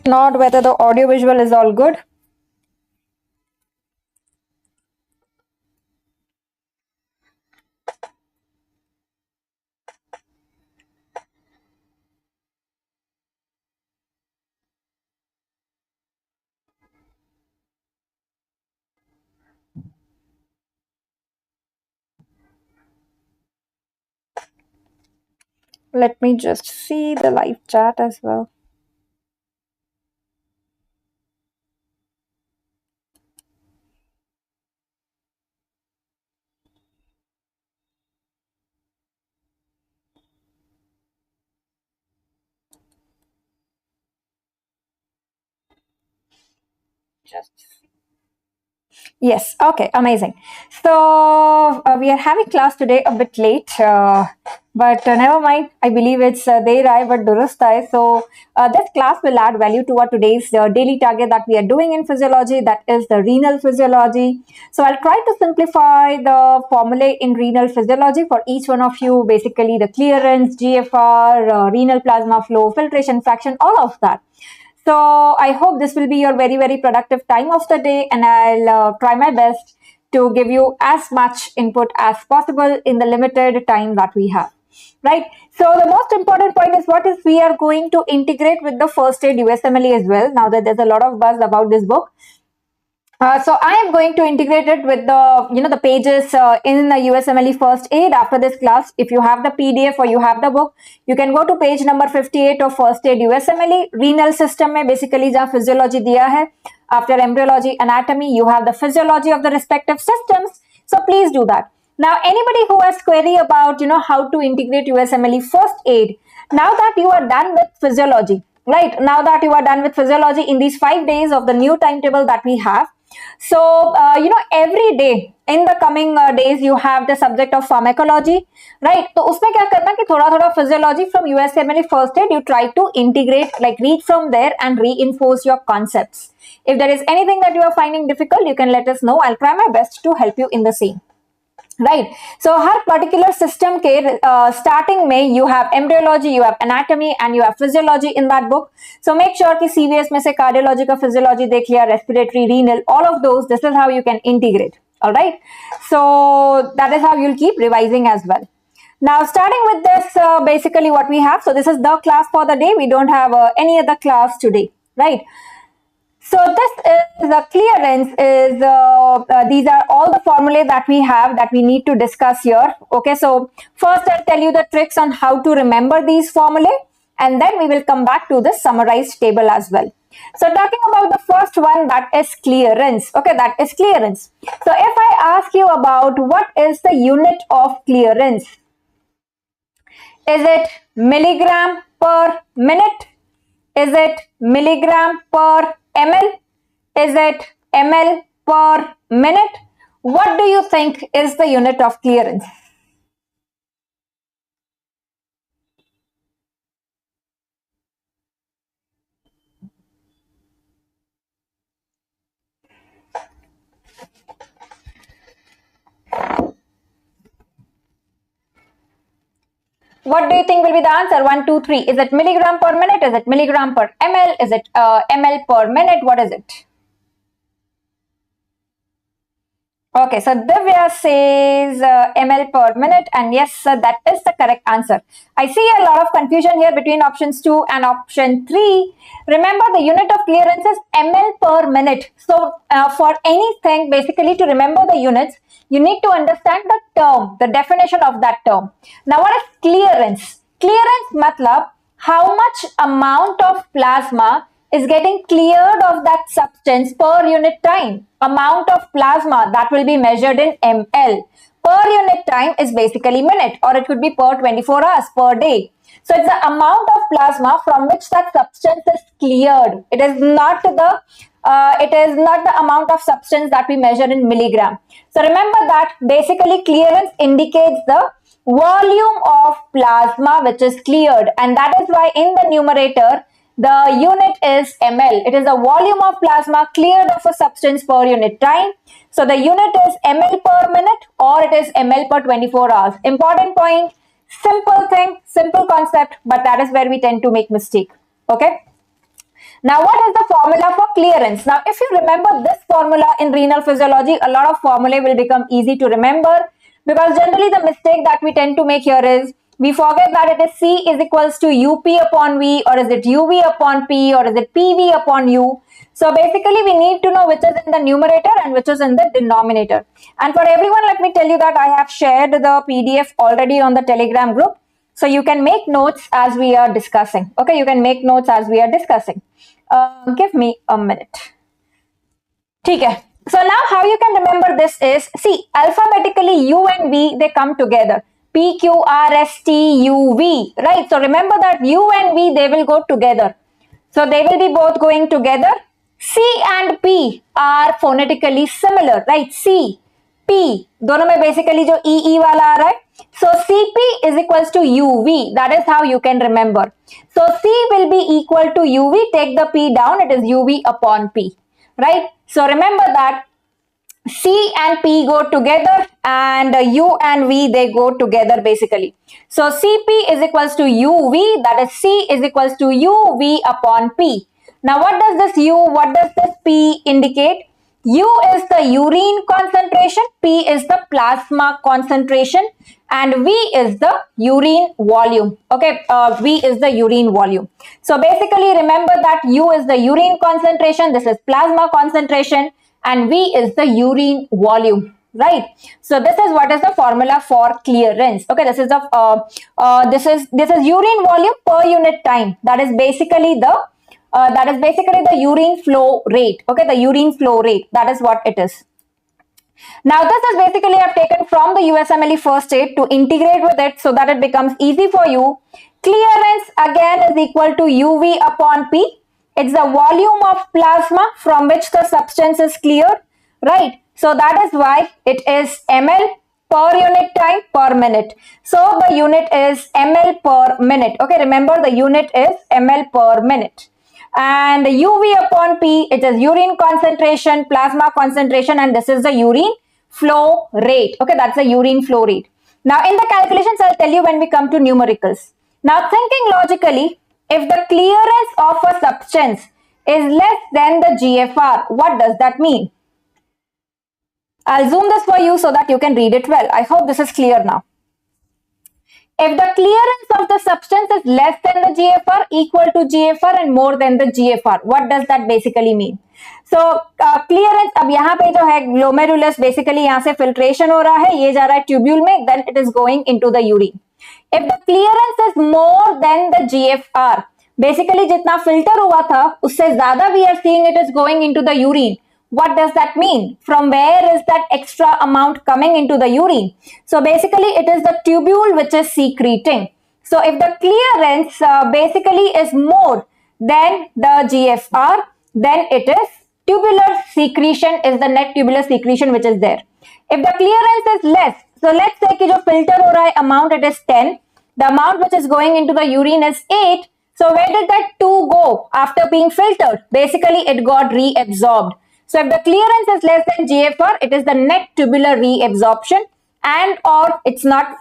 check not whether the audio visual is all good. Let me just see the live chat as well. Yes, okay, amazing. So we are having class today a bit late, but never mind. I believe it's Deir Aaye but Durust Aaye. So this class will add value to our today's daily target that we are doing in physiology, that is the renal physiology. So I'll try to simplify the formulae in renal physiology for each one of you, basically the clearance, GFR, renal plasma flow, filtration fraction, all of that. So I hope this will be your very, very productive time of the day, and I'll try my best to give you as much input as possible in the limited time that we have. Right. So the most important point is what is we are going to integrate with the first aid USMLE as well. Now that there's a lot of buzz about this book. So I am going to integrate it with the pages in the USMLE First Aid after this class. If you have the PDF or you have the book, you can go to page number 58 of First Aid USMLE. Renal system में basically जहाँ physiology दिया है. After embryology, anatomy, you have the physiology of the respective systems. So please do that. Now, anybody who has query about how to integrate USMLE First Aid, now that you are done with physiology, right? Now that you are done with physiology in these 5 days of the new timetable that we have. So, every day in the coming days, you have the subject of pharmacology, right? So, उसमें क्या करना कि थोड़ा physiology from USMLE First Aid, you try to integrate, like read from there and reinforce your concepts. If there is anything that you are finding difficult, you can let us know. I'll try my best to help you in the same. Right. So her particular system के starting में you have embryology, you have anatomy and you have physiology in that book. So make sure कि CVS में से cardiology का physiology देख लिया, respiratory, renal, all of those. This is how you can integrate. All right. So that is how you'll keep revising as well. Now starting with this, basically what we have. So this is the class for the day. We don't have any other class today. Right. So this is the clearance is these are all the formulae that we have that we need to discuss here. Okay, so first I'll tell you the tricks on how to remember these formulae, and then we will come back to the summarized table as well. So talking about the first one, that is clearance. Okay, that is clearance. So if I ask you about what is the unit of clearance, is it milligram per minute? Is it milligram per ml? Is it ml per minute? What do you think is the unit of clearance? What do you think will be the answer? 1, 2, 3. Is it milligram per minute? Is it milligram per ml? Is it ml per minute? What is it? Okay, so Divya says ml per minute, and yes, sir, that is the correct answer. I see a lot of confusion here between options 2 and option 3. Remember, the unit of clearance is ml per minute. So for anything, basically to remember the units, you need to understand the term, the definition of that term. Now, what is clearance? Clearance matlab how much amount of plasma is getting cleared of that substance per unit time. Amount of plasma that will be measured in ml. Per unit time is basically minute, or it could be per 24 hours, per day. So it's the amount of plasma from which that substance is cleared. It is not the amount of substance that we measure in milligram. So remember that basically clearance indicates the volume of plasma which is cleared, and that is why in the numerator the unit is ml. It is the volume of plasma cleared of a substance per unit time. So the unit is ml per minute, or it is ml per 24 hours. Important point, simple thing, simple concept, but that is where we tend to make mistake. Okay. Now, what is the formula for clearance? Now, if you remember this formula in renal physiology, a lot of formulae will become easy to remember, because generally the mistake that we tend to make here is we forget that it is C is equals to UP upon V, or is it UV upon P, or is it PV upon U. So basically we need to know which is in the numerator and which is in the denominator. And for everyone, let me tell you that I have shared the PDF already on the Telegram group. So you can make notes as we are discussing. Okay, you can make notes as we are discussing. Give me a minute. Okay. So now how you can remember this is, see, alphabetically U and V, they come together. P, Q, R, S, T, U, V, right? So remember that U and V, they will go together. So they will be both going together. C and P are phonetically similar, right? C, P, दोनों में basically जो E वाला आ रहा है. So CP is equals to UV. That is how you can remember. So C will be equal to UV. Take the P down. It is UV upon P, right? So remember that C and P go together and U and V, they go together basically. So CP is equals to UV, that is C is equals to UV upon P. Now what does this U, what does this P indicate? U is the urine concentration, P is the plasma concentration, and V is the urine volume. Okay, V is the urine volume. So basically remember that U is the urine concentration, this is plasma concentration, and V is the urine volume, right? So this is what is the formula for clearance. Okay, this is the this is urine volume per unit time. That is basically the urine flow rate. Okay, the urine flow rate, that is what it is. Now this is basically I've taken from the USMLE First Aid to integrate with it so that it becomes easy for you. Clearance again is equal to UV upon P. It's the volume of plasma from which the substance is cleared, right? So that is why it is ml per unit time per minute. So the unit is ml per minute. Okay, remember the unit is ml per minute. And UV upon P, it is urine concentration, plasma concentration, and this is the urine flow rate. Okay, that's the urine flow rate. Now in the calculations, I'll tell you when we come to numericals. Now thinking logically, if the clearance of a substance is less than the GFR, what does that mean? I'll zoom this for you so that you can read it well. I hope this is clear now. If the clearance of the substance is less than the GFR, equal to GFR and more than the GFR, what does that basically mean? So clearance, अब यहाँ पे जो है glomerulus basically यहाँ से filtration हो रहा है, ये जा रहा है tubule में, then it is going into the urine. If the clearance is more than the GFR, basically जितना filter हुआ था उससे ज़्यादा we are seeing it is going into the urine. What does that mean? From where is that extra amount coming into the urine? So basically it is the tubule which is secreting. So if the clearance basically is more than the GFR, then it is tubular secretion, is the net tubular secretion which is there. If the clearance is less, so let's say कि जो filter हो रहा है amount it is 10, the amount which is going into the urine is 8. So where did that 2 go after being filtered? Basically it got reabsorbed. So if the clearance is less than GFR, it is the net tubular reabsorption, and or it's not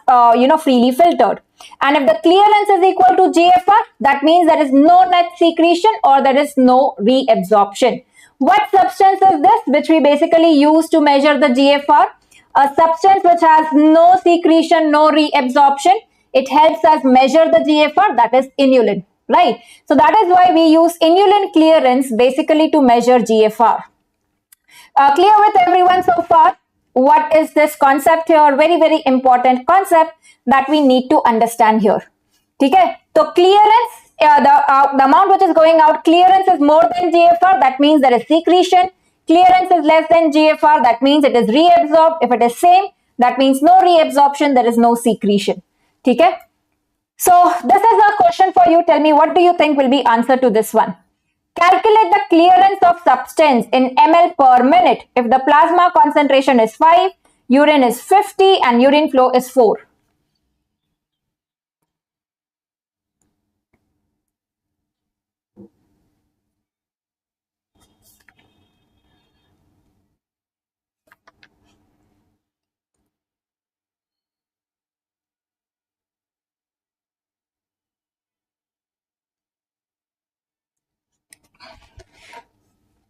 freely filtered. And if the clearance is equal to GFR, that means there is no net secretion or there is no reabsorption. What substance is this which we basically use to measure the GFR? A substance which has no secretion, no reabsorption. It helps us measure the GFR, that is inulin, right? So that is why we use inulin clearance basically to measure GFR. Clear with everyone so far? What is this concept here? Very, very important concept that we need to understand here. Okay? So clearance, the amount which is going out, clearance is more than GFR, that means there is secretion. Clearance is less than GFR, that means it is reabsorbed. If it is same, that means no reabsorption, there is no secretion. Okay? So this is a question for you. Tell me, what do you think will be answer to this one? Calculate the clearance of substance in ml per minute if the plasma concentration is 5, urine is 50 and urine flow is 4.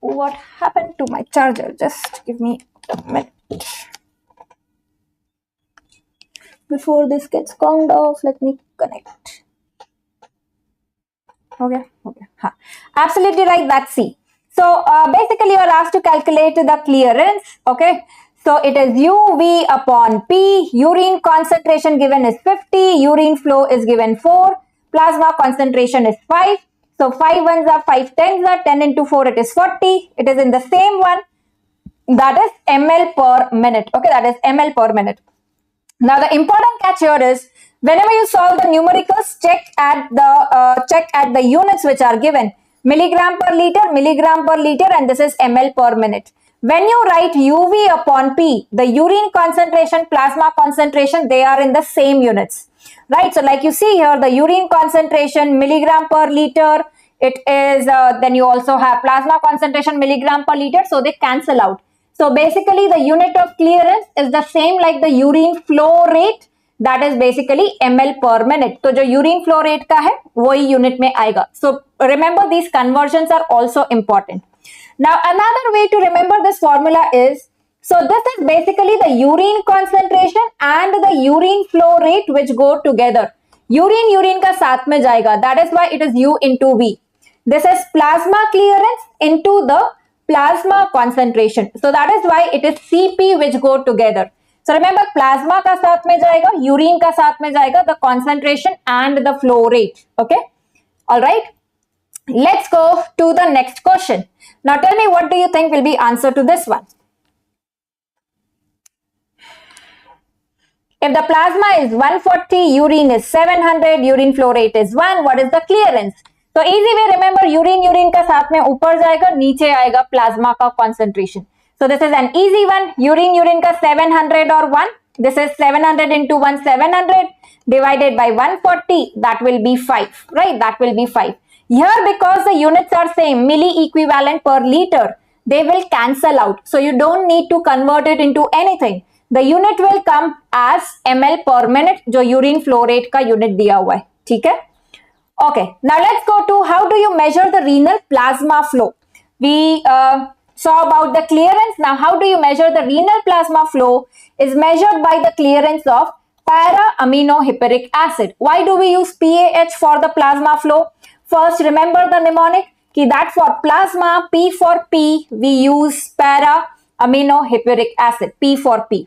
What happened to my charger? Just give me a minute. Before this gets conked off, let me connect. Okay. Huh. Absolutely right, that's C. So basically you are asked to calculate the clearance. Okay. So it is UV upon P. Urine concentration given is 50. Urine flow is given 4. Plasma concentration is 5. So 5 ones are 5 tens are 10 into 4 it is 40. It is in the same one. That is ml per minute. Okay, that is ml per minute. Now the important catch here is whenever you solve the numericals, check at the units which are given: milligram per liter, and this is ml per minute. When you write UV upon P, the urine concentration, plasma concentration, they are in the same units, right? So like you see here, the urine concentration milligram per liter, it is then you also have plasma concentration milligram per liter, so they cancel out. So basically the unit of clearance is the same like the urine flow rate, that is basically ml per minute. So जो urine flow rate का है वही unit में आएगा. So remember these conversions are also important. Now another way to remember this formula is, so this is basically the urine concentration and the urine flow rate which go together. Urine का साथ में जाएगा. That is why it is U into V. This is plasma clearance into the plasma concentration. So that is why it is Cp which go together. So remember plasma का साथ में जाएगा, urine का साथ में जाएगा, the concentration and the flow rate. Okay. All right. Let's go to the next question. Now tell me, what do you think will be answer to this one? If the plasma is 140, urine is 700, urine flow rate is 1, what is the clearance? So easy way, remember urine का साथ में ऊपर जाएगा, नीचे आएगा plasma का concentration. So this is an easy one. Urine का 700 or 1. This is 700 into 1, 700 divided by 140. That will be 5, right? That will be 5. Here because the units are same, milli equivalent per liter, they will cancel out. So you don't need to convert it into anything. The unit will come as ml per minute, जो urine flow rate का unit दिया हुआ है. ठीक है? Okay, now let's go to how do you measure the renal plasma flow. We saw about the clearance. Now how do you measure the renal plasma flow? Is measured by the clearance of para-aminohippuric acid. Why do we use PAH for the plasma flow? First, remember the mnemonic, that for plasma, P for P, we use para-aminohippuric acid, P for P.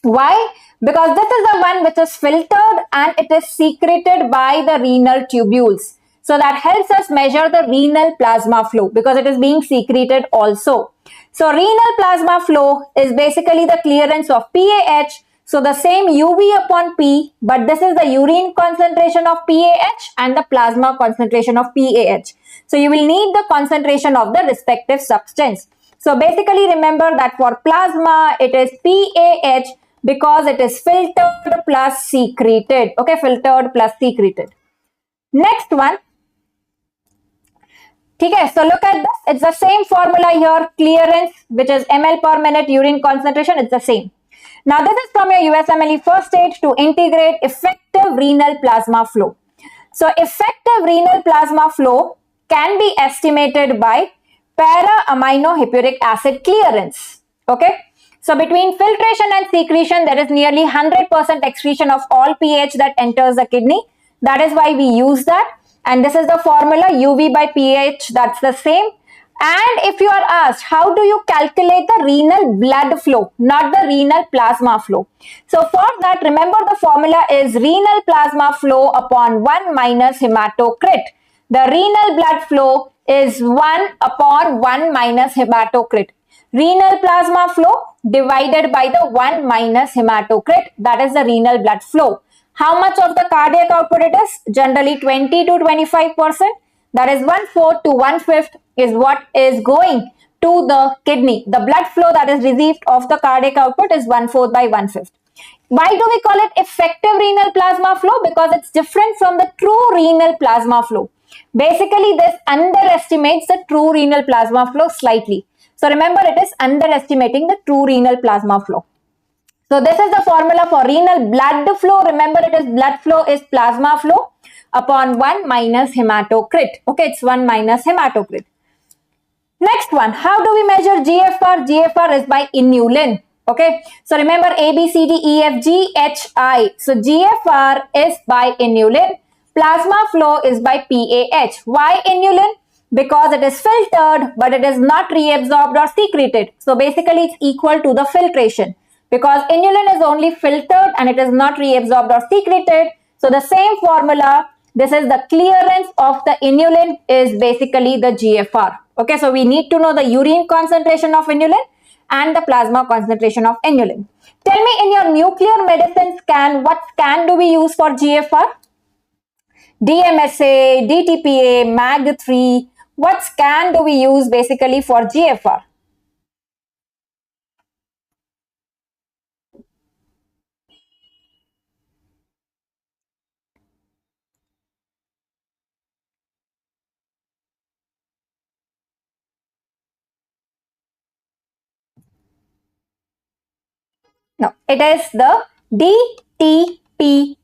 Why? Because this is the one which is filtered and it is secreted by the renal tubules. So that helps us measure the renal plasma flow because it is being secreted also. So renal plasma flow is basically the clearance of PAH. So the same UV upon P, but this is the urine concentration of PAH and the plasma concentration of PAH. So you will need the concentration of the respective substance. So basically remember that for plasma, it is PAH because it is filtered plus secreted. Okay, filtered plus secreted. Next one. Okay, so look at this. It's the same formula here. Clearance, which is ml per minute, urine concentration, it's the same. Now this is from your USMLE First Aid to integrate effective renal plasma flow. So effective renal plasma flow can be estimated by para-aminohippuric acid clearance. Okay. So between filtration and secretion, there is nearly 100% excretion of all pH that enters the kidney. That is why we use that. And this is the formula UV by pH, that's the same. And if you are asked, how do you calculate the renal blood flow, not the renal plasma flow? So for that, remember the formula is renal plasma flow upon 1 minus hematocrit. The renal blood flow is 1 upon 1 minus hematocrit. Renal plasma flow divided by the 1 minus hematocrit, that is the renal blood flow. How much of the cardiac output it is? Generally 20 to 25%. That is 1/4 to 1/5 is what is going to the kidney. The blood flow that is received of the cardiac output is 1/4 by 1/5. Why do we call it effective renal plasma flow? Because it's different from the true renal plasma flow. Basically, this underestimates the true renal plasma flow slightly. So remember, it is underestimating the true renal plasma flow. So this is the formula for renal blood flow. Remember, it is blood flow is plasma flow upon 1 minus hematocrit. Okay, it's 1 minus hematocrit. Next one, how do we measure GFR? GFR is by inulin. Okay, so remember A, B, C, D, E, F, G, H, I. So GFR is by inulin. Plasma flow is by PAH. Why inulin? Because it is filtered, but it is not reabsorbed or secreted. So basically it's equal to the filtration. Because inulin is only filtered and it is not reabsorbed or secreted. So the same formula, this is the clearance of the inulin is basically the GFR. Okay, so we need to know the urine concentration of inulin and the plasma concentration of inulin. Tell me, in your nuclear medicine scan, what scan do we use for GFR? DMSA, DTPA, MAG3. What scan do we use basically for GFR? No, it is the DTPA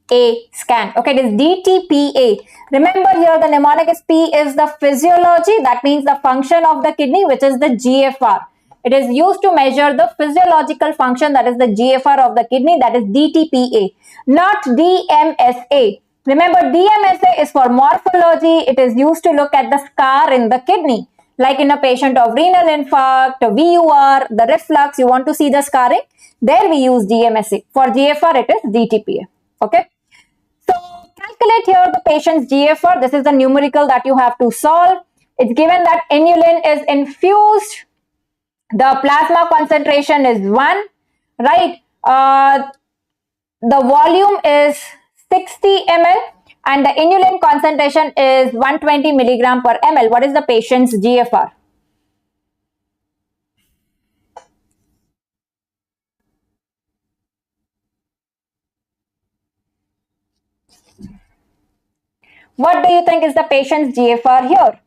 scan. Okay, it is DTPA. Remember here the mnemonic is P is the physiology, that means the function of the kidney, which is the GFR. It is used to measure the physiological function, that is the GFR of the kidney, that is DTPA, not DMSA. Remember, DMSA is for morphology. It is used to look at the scar in the kidney. Like in a patient of renal infarct, VUR, the reflux, you want to see the scarring. There we use DMSA. For GFR, it is DTPA. Okay. So calculate here the patient's GFR. This is the numerical that you have to solve. It's given that inulin is infused. The plasma concentration is 1, right? The volume is 60 ml and the inulin concentration is 120 milligram per ml. What is the patient's GFR? What do you think is the patient's GFR here?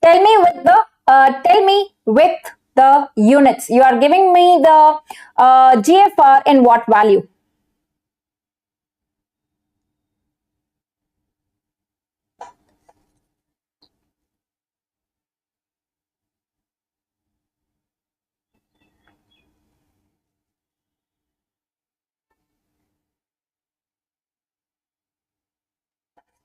Tell me with the units. You are giving me the GFR in what value?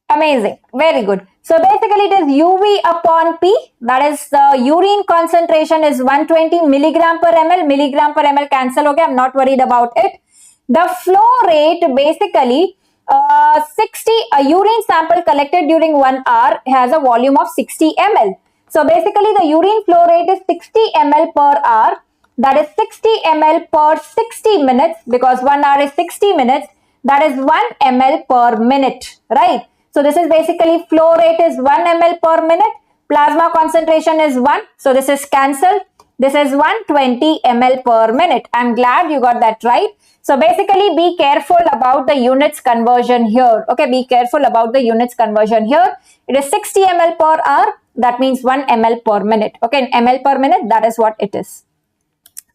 Amazing. Very good. So basically it is UV upon P. That is the urine concentration is 120 milligram per ml. Milligram per ml cancel. Okay, I'm not worried about it. The flow rate basically 60, a urine sample collected during 1 hour has a volume of 60 ml. So basically the urine flow rate is 60 ml per hour. That is 60 ml per 60 minutes because 1 hour is 60 minutes. That is 1 ml per minute, right? So this is basically flow rate is 1 ml per minute. Plasma concentration is 1. So this is cancelled. This is 120 ml per minute. I'm glad you got that right. So basically be careful about the units conversion here. Okay, be careful about the units conversion here. It is 60 ml per hour. That means 1 ml per minute. Okay, in ml per minute, that is what it is.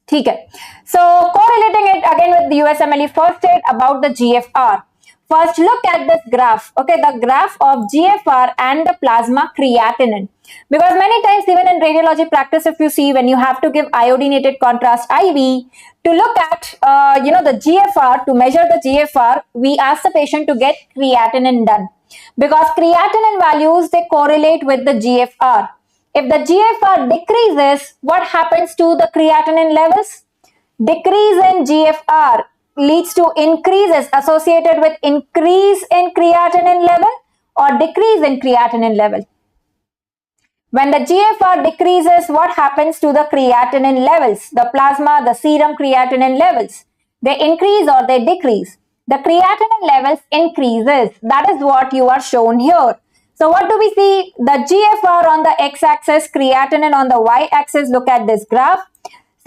Okay. So correlating it again with the USMLE First Aid about the GFR. First, look at this graph. Okay, the graph of GFR and the plasma creatinine. Because many times even in radiology practice, if you see when you have to give iodinated contrast IV, to look at, the GFR, to measure the GFR, we ask the patient to get creatinine done. Because creatinine values, they correlate with the GFR. If the GFR decreases, what happens to the creatinine levels? Decrease in GFR leads to increases associated with increase in creatinine level or decrease in creatinine level. When the GFR decreases, what happens to the creatinine levels? The plasma, the serum creatinine levels. They increase or they decrease. The creatinine levels increases. That is what you are shown here. So what do we see? The GFR on the x-axis, creatinine on the y-axis. Look at this graph.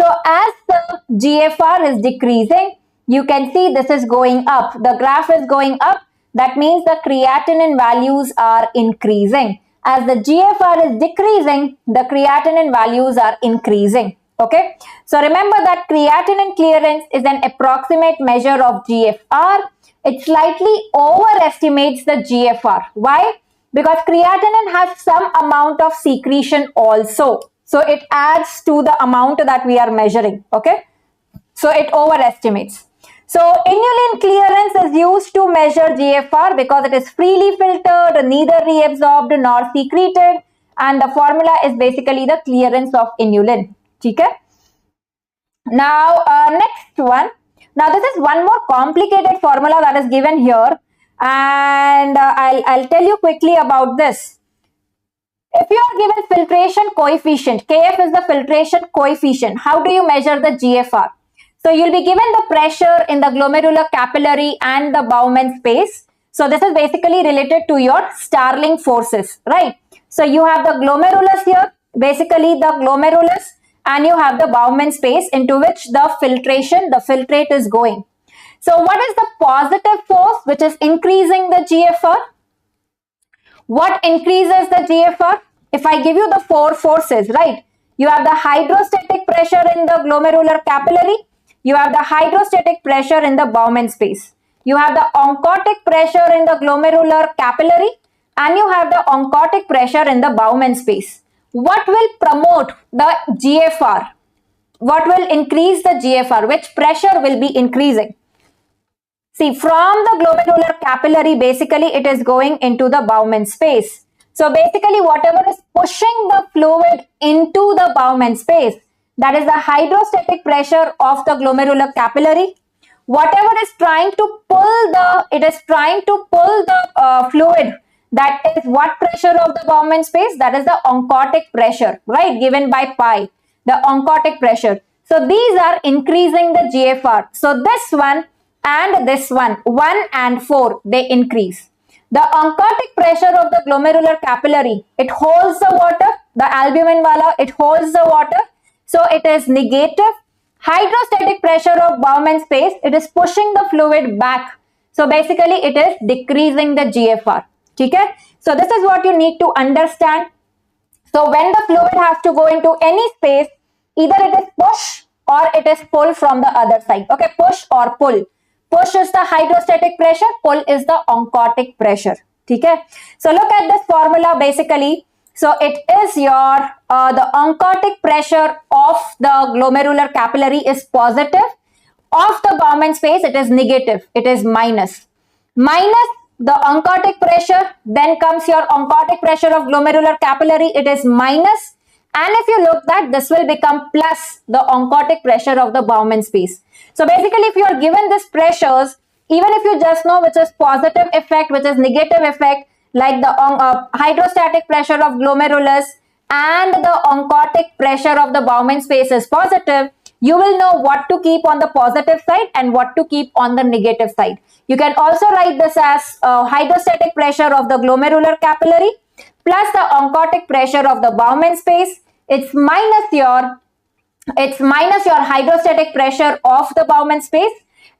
So as the GFR is decreasing, you can see this is going up. The graph is going up. that means the creatinine values are increasing. As the GFR is decreasing, the creatinine values are increasing. Okay, so remember that creatinine clearance is an approximate measure of GFR. It slightly overestimates the GFR. Why? Because creatinine has some amount of secretion also. So it adds to the amount that we are measuring. Okay, so it overestimates. So inulin clearance is used to measure GFR because it is freely filtered, neither reabsorbed nor secreted, and the formula is basically the clearance of inulin. Okay? Now next one. Now this is one more complicated formula that is given here, and I'll tell you quickly about this. If you are given filtration coefficient, Kf is the filtration coefficient. How do you measure the GFR? So you'll be given the pressure in the glomerular capillary and the Bowman space. So this is basically related to your Starling forces, right? So you have the glomerulus here, basically the glomerulus, and you have the Bowman space into which the filtrate is going. So what is the positive force which is increasing the GFR? What increases the GFR? If I give you the four forces, right? You have the hydrostatic pressure in the glomerular capillary. You have the hydrostatic pressure in the Bowman space. You have the oncotic pressure in the glomerular capillary, and you have the oncotic pressure in the Bowman space. What will promote the GFR? What will increase the GFR? Which pressure will be increasing? See, from the glomerular capillary, basically it is going into the Bowman space. So basically whatever is pushing the fluid into the Bowman space, that is the hydrostatic pressure of the glomerular capillary. Whatever is trying to pull the fluid, that is what pressure of the Bowman space? That is the oncotic pressure, right? Given by pi, the oncotic pressure. So these are increasing the GFR. So this one and this one, 1 and 4, they increase. The oncotic pressure of the glomerular capillary, it holds the water, the albumin wala, it holds the water. So it is negative. Hydrostatic pressure of Bowman space, it is pushing the fluid back. So basically it is decreasing the GFR. Okay? So this is what you need to understand. So when the fluid has to go into any space, either it is push or it is pull from the other side. Okay, push or pull. Push is the hydrostatic pressure, pull is the oncotic pressure. Okay? So look at this formula basically. So it is your, the oncotic pressure of the glomerular capillary is positive. Of the Bowman space, it is negative. It is minus. Minus the oncotic pressure, then comes your oncotic pressure of glomerular capillary, it is minus. And if you look that, this will become plus the oncotic pressure of the Bowman space. So basically, if you are given these pressures, even if you just know which is positive effect, which is negative effect, like the hydrostatic pressure of glomerulus and the oncotic pressure of the Bowman space is positive, you will know what to keep on the positive side and what to keep on the negative side. You can also write this as hydrostatic pressure of the glomerular capillary plus the oncotic pressure of the Bowman space. It's minus your hydrostatic pressure of the Bowman space,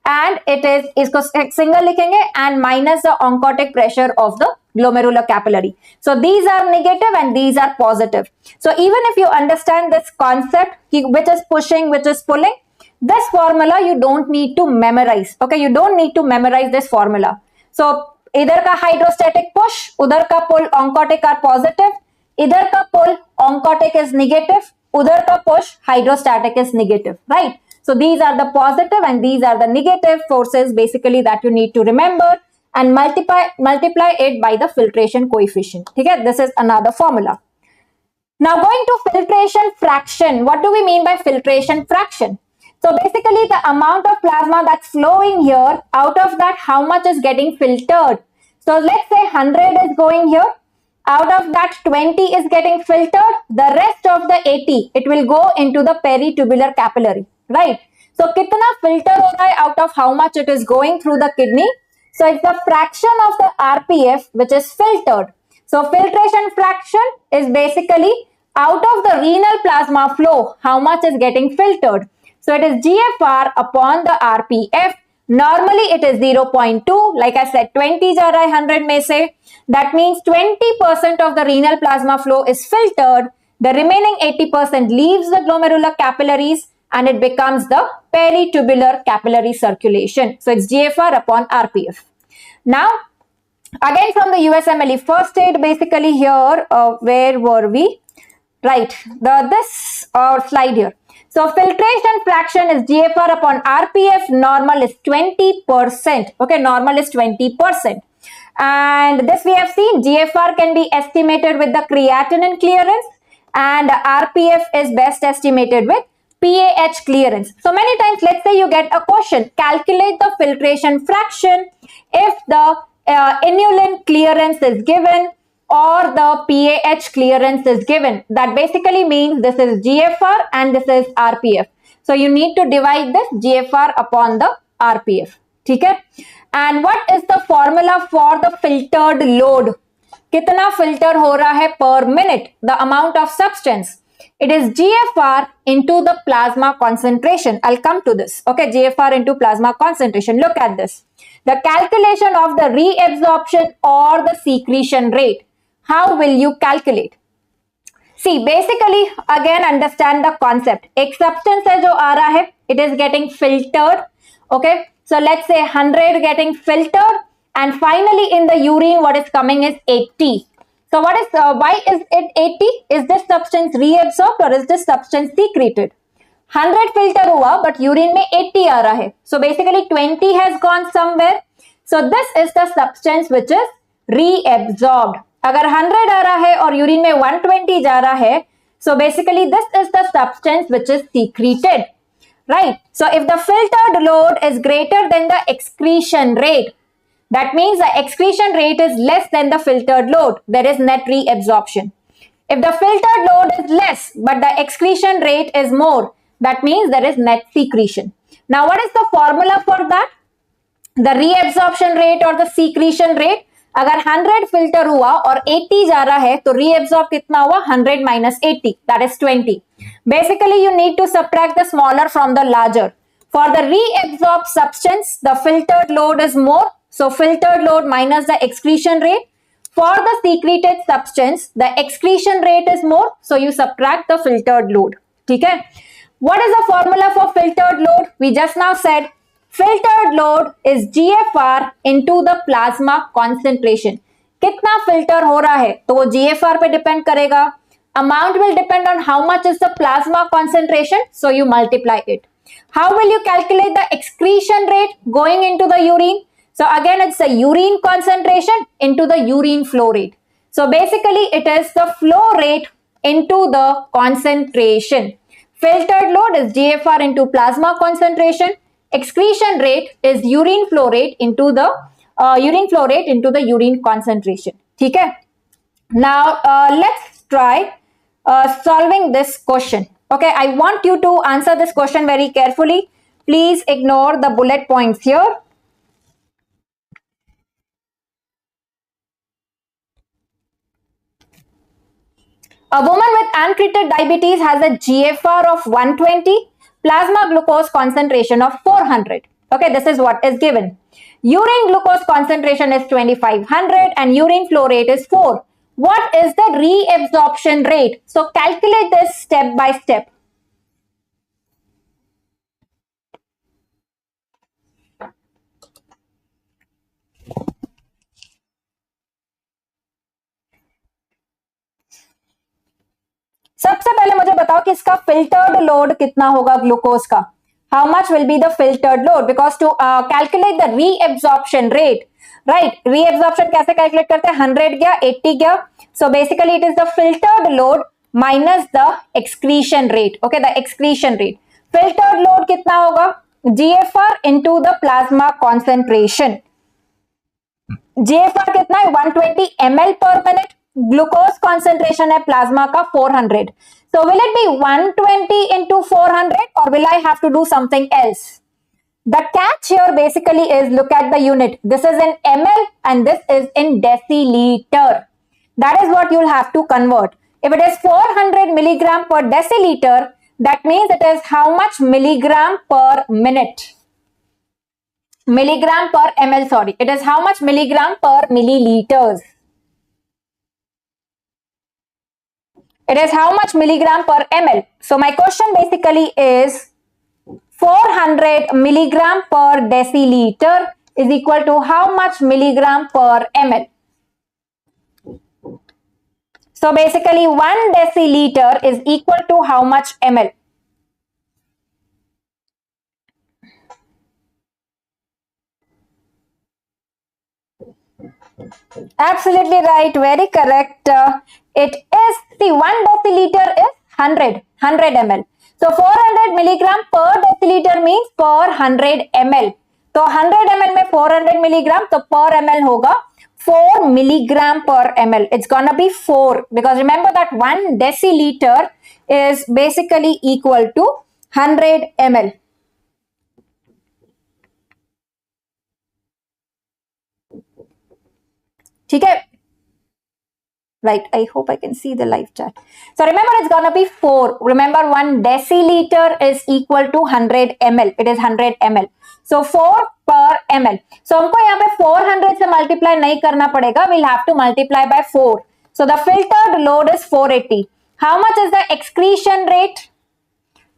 and it is इसको single लिखेंगे, and minus the oncotic pressure of the glomerular capillary. So these are negative and these are positive. So even if you understand this concept, which is pushing, which is pulling, this formula you don't need to memorize. Okay, you don't need to memorize this formula. So इधर का hydrostatic push, उधर का pull oncotic are positive, इधर का pull oncotic is negative, उधर का push hydrostatic is negative, right? So these are the positive and these are the negative forces basically that you need to remember and multiply it by the filtration coefficient. Okay, this is another formula. Now going to filtration fraction. What do we mean by filtration fraction? So basically the amount of plasma that's flowing here, out of that how much is getting filtered. So let's say 100 is going here. Out of that 20 is getting filtered. The rest of the 80, it will go into the peritubular capillary, right? So kitna filter ho raha hai out of how much it is going through the kidney. So it's the fraction of the RPF which is filtered. So filtration fraction is basically out of the renal plasma flow, how much is getting filtered. So it is GFR upon the RPF. Normally it is 0.2. Like I said, 20 जा रहा है 100 में से. That means 20% of the renal plasma flow is filtered. The remaining 80% leaves the glomerular capillaries and it becomes the peritubular capillary circulation. So it's GFR upon RPF. Now, again from the USMLE First Aid, basically here, where were we? Right, this slide here. So filtration fraction is GFR upon RPF. Normal is 20%. Okay, normal is 20%. And this we have seen, GFR can be estimated with the creatinine clearance and RPF is best estimated with PAH clearance. So many times, let's say you get a question, calculate the filtration fraction if the inulin clearance is given or the PAH clearance is given. That basically means this is GFR and this is RPF. So you need to divide this GFR upon the RPF. Okay? And what is the formula for the filtered load? कितना filter हो रहा है per minute? The amount of substance. It is GFR into the plasma concentration. I'll come to this. Okay, GFR into plasma concentration. Look at this. The calculation of the reabsorption or the secretion rate. How will you calculate? See, basically, again, understand the concept. एक substance है जो आ रहा है, it is getting filtered. Okay, so let's say 100 getting filtered, and finally in the urine, what is coming is 80. So what is why is it 80? Is this substance reabsorbed or is this substance secreted? 100 filter हुआ, but urine में 80 आ रहा है. So basically 20 has gone somewhere. So this is the substance which is reabsorbed. अगर 100 आ रहा है और urine में 120 जा रहा है, so basically this is the substance which is secreted, right? So if the filtered load is greater than the excretion rate, that means the excretion rate is less than the filtered load. There is net reabsorption. If the filtered load is less but the excretion rate is more, that means there is net secretion. Now what is the formula for that? The reabsorption rate or the secretion rate. अगर 100 filter हुआ और 80 जा रहा है तो reabsorb कितना हुआ? 100 minus 80, that is 20. Basically you need to subtract the smaller from the larger. For the reabsorbed substance, the filtered load is more, so filtered load minus the excretion rate. For the secreted substance, the excretion rate is more, so you subtract the filtered load. ठीक है? What is the formula for filtered load? We just now said filtered load is GFR into the plasma concentration. कितना filter हो रहा है तो वो GFR पे depend करेगा. Amount will depend on how much is the plasma concentration, so you multiply it. How will you calculate the excretion rate going into the urine? So again, it's the urine concentration into the urine flow rate. So basically it is the flow rate into the concentration. Filtered load is GFR into plasma concentration. Excretion rate is urine flow rate into the urine concentration. ठीक है? Now let's try solving this question. Okay, I want you to answer this question very carefully. Please ignore the bullet points here. A woman with untreated diabetes has a GFR of 120. Plasma glucose concentration of 400. Okay, this is what is given. Urine glucose concentration is 2500 and urine flow rate is 4. What is the reabsorption rate? So calculate this step by step. सबसे पहले मुझे बताओ कि इसका filtered load कितना होगा glucose का. How much will be the filtered load? Because to calculate the reabsorption rate, right? Reabsorption कैसे calculate करते हैं? 100 गया, 80 गया. So basically it is the filtered load minus the excretion rate. Okay, the excretion rate. Filtered load कितना होगा? GFR into the plasma concentration. GFR कितना है? 120 ml per minute. Glucose concentration है plasma का 400. So will it be 120 into 400 or will I have to do something else? The catch here basically is, look at the unit. This is in ml and this is in deciliter. That is what you'll have to convert. If it is 400 milligram per deciliter, that means it is how much milligram per minute? milligram per ml, sorry. It is how much milligram per milliliters. It is how much milligram per ml. So my question basically is 400 milligram per deciliter is equal to how much milligram per ml? So basically 1 deciliter is equal to how much ml? Absolutely right, very correct. It is, see, 1 deciliter is 100 ml. So 400 milligram per deciliter means per 100 ml. तो 100 ml में 400 milligram, तो per ml होगा 4 milligram per ml. It's gonna be 4 because remember that 1 deciliter is basically equal to 100 ml. ठीक है? Right, I hope I can see the live chat. So remember, it's gonna be 4. Remember, 1 deciliter is equal to 100 ml. It is 100 ml. So 4 per ml. So हमको यहाँ पे 400 से multiply नहीं करना पड़ेगा. We'll have to multiply by 4. So the filtered load is 480. How much is the excretion rate?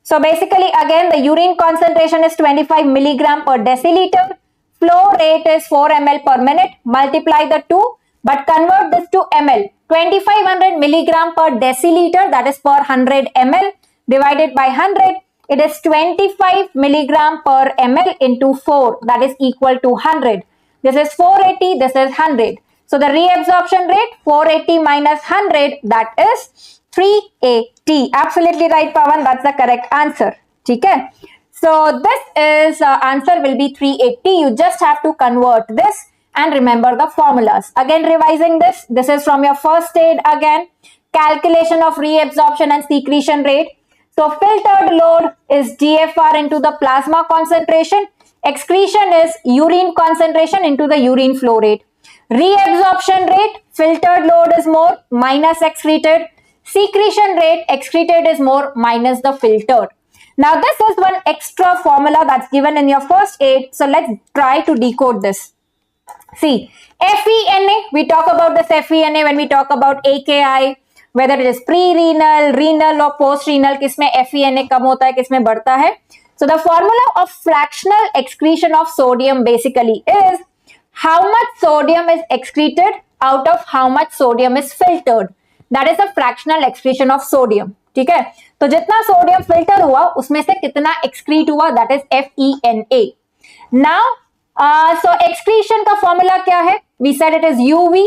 So basically, again, the urine concentration is 25 milligram per deciliter. Flow rate is 4 ml per minute. Multiply the two, but convert this to ml. 2500 milligram per deciliter, that is per 100 ml, divided by 100. It is 25 milligram per ml into 4, that is equal to 100. This is 480, this is 100. So the reabsorption rate, 480 minus 100, that is 380. Absolutely right, Pawan. That's the correct answer. Okay. So this is answer will be 380. You just have to convert this and remember the formulas. Again, revising this. This is from your first aid again. Calculation of reabsorption and secretion rate. So filtered load is GFR into the plasma concentration. Excretion is urine concentration into the urine flow rate. Reabsorption rate, filtered load is more, minus excreted. Secretion rate, excreted is more, minus the filtered. Now this is one extra formula that's given in your first aid. So let's try to decode this. See, FENA, we talk about this FENA when we talk about AKI, whether it is pre-renal, renal or post-renal, किसमें FENA कम होता है, किसमें बढ़ता है. So the formula of fractional excretion of sodium basically is how much sodium is excreted out of how much sodium is filtered. That is a fractional excretion of sodium. ठीक है, तो जितना सोडियम फिल्टर हुआ उसमें से कितना excrete हुआ, that is FENA. Now so excretion का फॉर्मूला क्या है? We said it is UV,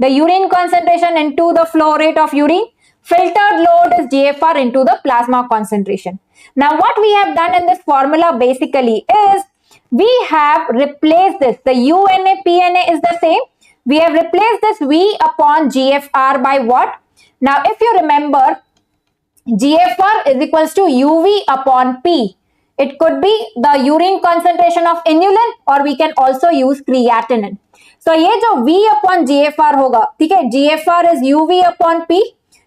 the urine concentration into the flow rate of urine. Filtered load is GFR into the plasma concentration. Now what we have done in this formula basically is we have replaced this. The UNA PNA is the same. We have replaced this V upon GFR by what? Now if you remember, GFR is equals to UV upon P. It could be the urine concentration of inulin or we can also use creatinine. So ये जो V upon GFR होगा, ठीक है, GFR is UV upon P.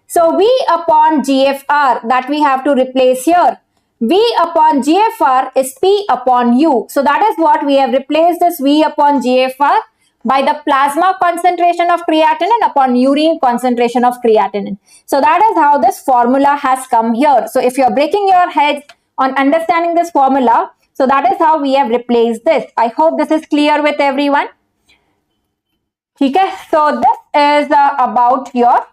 So V upon GFR that we have to replace here. V upon GFR is P upon U. So that is what we have replaced this V upon GFR by the plasma concentration of creatinine upon urine concentration of creatinine. So that is how this formula has come here. So if you're breaking your heads on understanding this formula, so that is how we have replaced this. I hope this is clear with everyone. Okay, so this is about your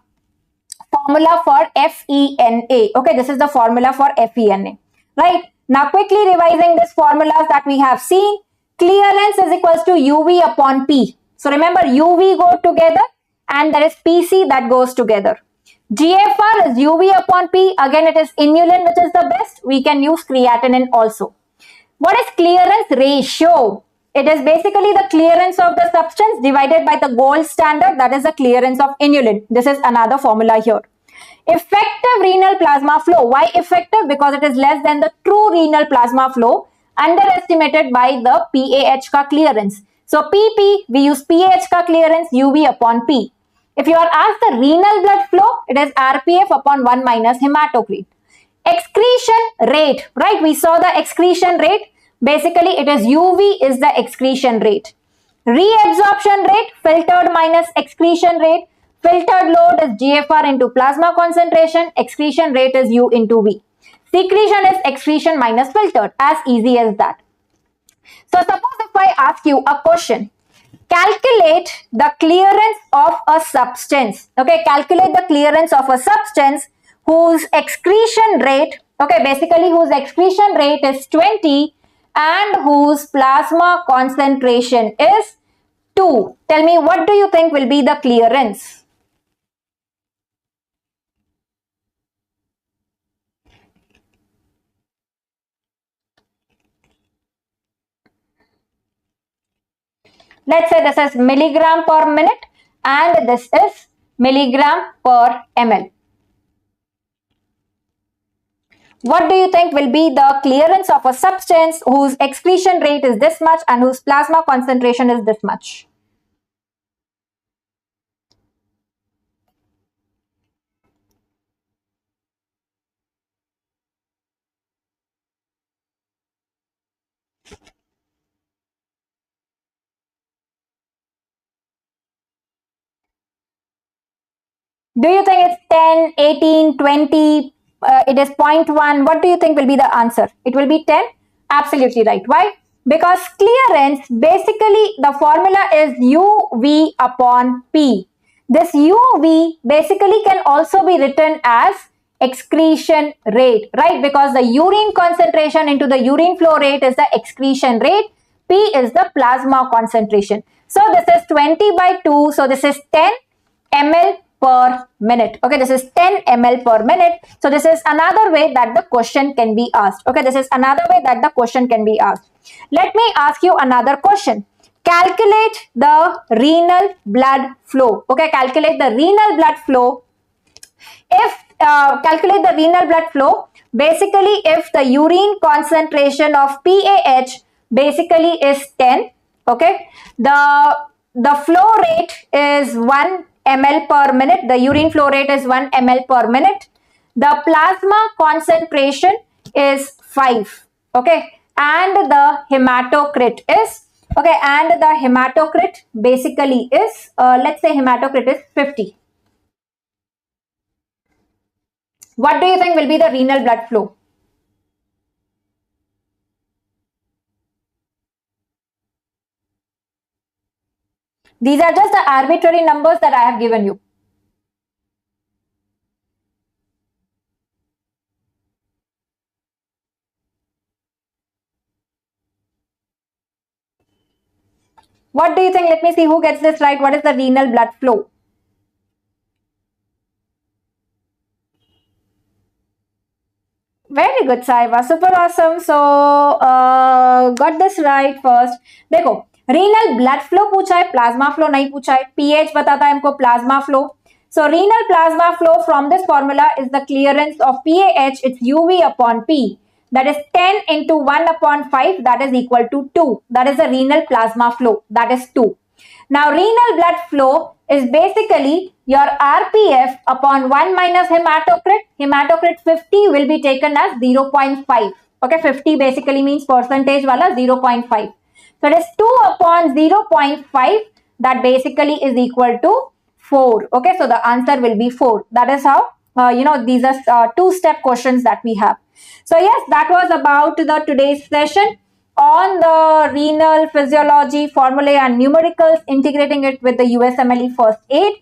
formula for FENA. Okay, this is the formula for FENA. Right, now quickly revising these formulas that we have seen. Clearance is equals to UV upon P. So remember, UV go together and there is PC that goes together. GFR is UV upon P. Again, it is inulin which is the best. We can use creatinine also. What is clearance ratio? It is basically the clearance of the substance divided by the gold standard, that is the clearance of inulin. This is another formula here. Effective renal plasma flow. Why effective? Because it is less than the true renal plasma flow, underestimated by the PAH ka clearance. So PP, we use PAH ka clearance, UV upon P. If you are asked the renal blood flow, it is RPF upon 1 minus hematocrit. Excretion rate, right? We saw the excretion rate. Basically, it is UV is the excretion rate. Reabsorption rate, filtered minus excretion rate. Filtered load is GFR into plasma concentration. Excretion rate is U into V. Secretion is excretion minus filtered. As easy as that. So suppose if I ask you a question, calculate the clearance of a substance. Okay, calculate the clearance of a substance whose excretion rate, okay, basically whose excretion rate is 20 and whose plasma concentration is 2. Tell me, what do you think will be the clearance? Let's say this is milligram per minute and this is milligram per ml. What do you think will be the clearance of a substance whose excretion rate is this much and whose plasma concentration is this much? Do you think it's 10, 18, 20? It is 0.1. What do you think will be the answer? It will be 10? Absolutely right. Why? Because clearance, basically the formula is UV upon P. This UV basically can also be written as excretion rate, right? Because the urine concentration into the urine flow rate is the excretion rate. P is the plasma concentration. So this is 20 by 2. So this is 10 ml per minute. Okay, this is 10 ml per minute. So this is another way that the question can be asked. Okay, this is another way that the question can be asked. Let me ask you another question. Calculate the renal blood flow. Okay, calculate the renal blood flow. If calculate the renal blood flow, basically if the urine concentration of PAH basically is 10, okay, the flow rate is 1 ml per minute. The urine flow rate is 1 ml per minute. The plasma concentration is 5, okay, and the hematocrit is, okay, and the hematocrit basically is, let's say hematocrit is 50. What do you think will be the renal blood flow? These are just the arbitrary numbers that I have given you. What do you think? Let me see who gets this right. What is the renal blood flow? Very good, Saiva. Super awesome. So, got this right first. देखो, renal blood flow पूछा है, plasma flow नहीं पूछा है. pH बताता है हमको plasma flow. So, renal plasma flow from this formula is the clearance of PAH. It's UV upon P. That is 10 into 1 upon 5. That is equal to 2. That is the renal plasma flow. That is 2. Now, renal blood flow is basically your RPF upon 1 minus hematocrit. Hematocrit 50 will be taken as 0.5. Okay, 50 basically means percentage wala 0.5. So, it is 2 upon 0.5. That basically is equal to 4. Okay, so the answer will be 4. That is how, these are two-step questions that we have. So, yes, that was about the today's session on the renal physiology, formulae and numericals, integrating it with the USMLE First Aid.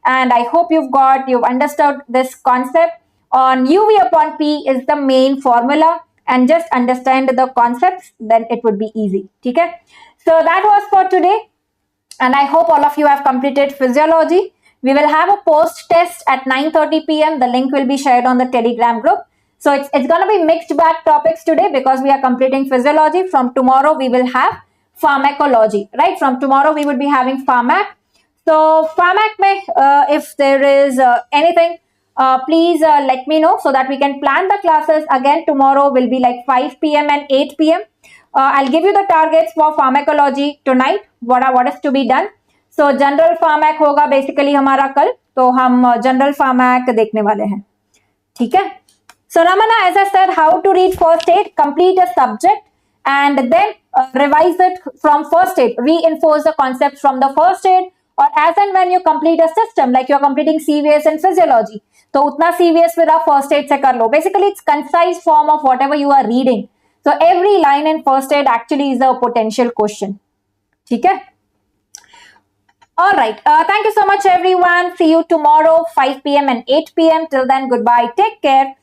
And I hope you've understood this concept on UV upon P is the main formula, and just understand the concepts, then it would be easy. Okay? So that was for today. And I hope all of you have completed physiology. We will have a post test at 9:30 p.m. The link will be shared on the Telegram group. So it's going to be mixed bag topics today because we are completing physiology. From tomorrow, we will have pharmacology, right? From tomorrow, we would be having pharmac. So pharmac mein, if there is anything, please let me know so that we can plan the classes. Again, tomorrow will be like 5 p.m. and 8 p.m. I'll give you the targets for pharmacology tonight. What is to be done. So general pharmac होगा basically हमारा कल. तो हम general pharmac देखने वाले हैं. ठीक है? So Ramana, as I said, how to read first aid, complete a subject and then revise it from first aid, reinforce the concepts from the first aid, or as and when you complete a system, like you're completing CVS and physiology, तो उतना CVS फिर आप first aid से कर लो. Basically, it's concise form of whatever you are reading. So every line in first aid actually is a potential question. ठीक है? All right. Thank you so much, everyone. See you tomorrow, 5 p.m. and 8 p.m. Till then, goodbye. Take care.